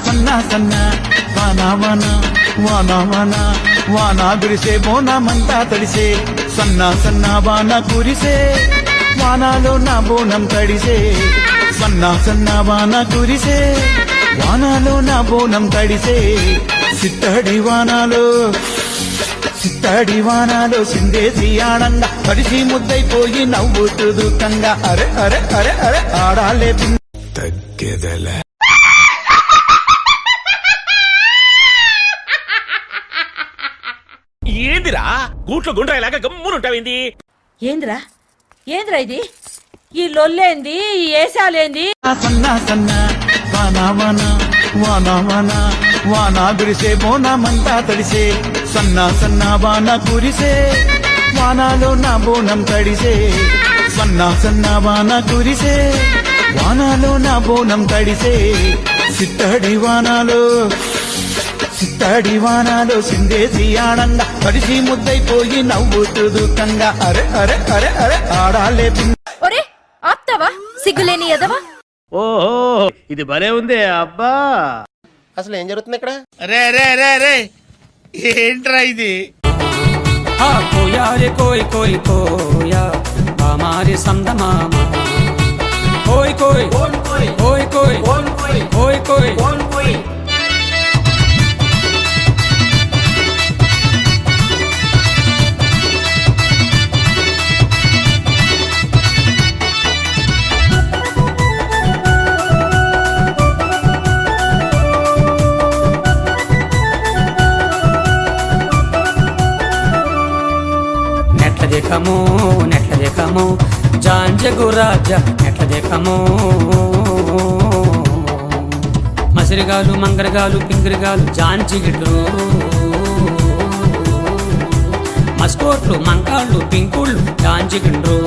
సన్నా సన్నా వానా వానా వానా వానా వానా గురిసే బోనమంతా తడిసే సన్నా సన్నా వాన కురిసే వానాలో నా బోనం తడిసే సన్నా సన్నా వాన కురిసే వానాలో నా బోనం తడిసే సిత్తడి వానాలో సిందేసి ఆనంద తడిసి ముద్దైపోయి నవ్వుతూ దుఃఖంగా అరే అరే అరే అరే ఆడాలే తగ్గెదల. ఏందిరా గూట్లో గుండ్రాయిలాగా గమ్మునుంటావింది? ఏంద్రా ఇది ఈ లొల్లేంది ఈ ఏసాలేంది? సన్నా సన్నా వానా వానా వానా వానా వానా గురిసే బోనమంతా తడిసే సన్నా సన్నా వాన కురిసే వానాలో నా బోనం తడిసే సన్నా సన్నా వాన కురిసే వానాలో నా బోనం తడిసే సిత్తడి వానాలో సిందేసి ఆనంద తడిసి ముద్దైపోయి నవ్వుతూ దుఃఖంగా అరే అరే అరే అరే ఆడాలే ఒరే ఆప్తావా సిగ్గులేని ఎదవా? ఓహో ఇది భలే ఉంది అబ్బా. అసలు ఏం జరుగుతుంది ఇక్కడ? రే రే రే రే ఏంట్రా ఇది? కోయా రే కోయ్ కోయ్ కోయా హమారే సందమామ కోయ్ కోయ్ కోయ్ కోయ్ కోయ్ కోయ్ కోయ్. నెట్ల దేఖమో జాంజగు రాజా నెట్ల దేఖమో మసిరిగాలు మంగరగాలు పింగిరిగాలు జాంజిగిడ్రు మస్కోట్లు మంకాళ్ళు పింకుళ్ళు జాంజిగిండ్రు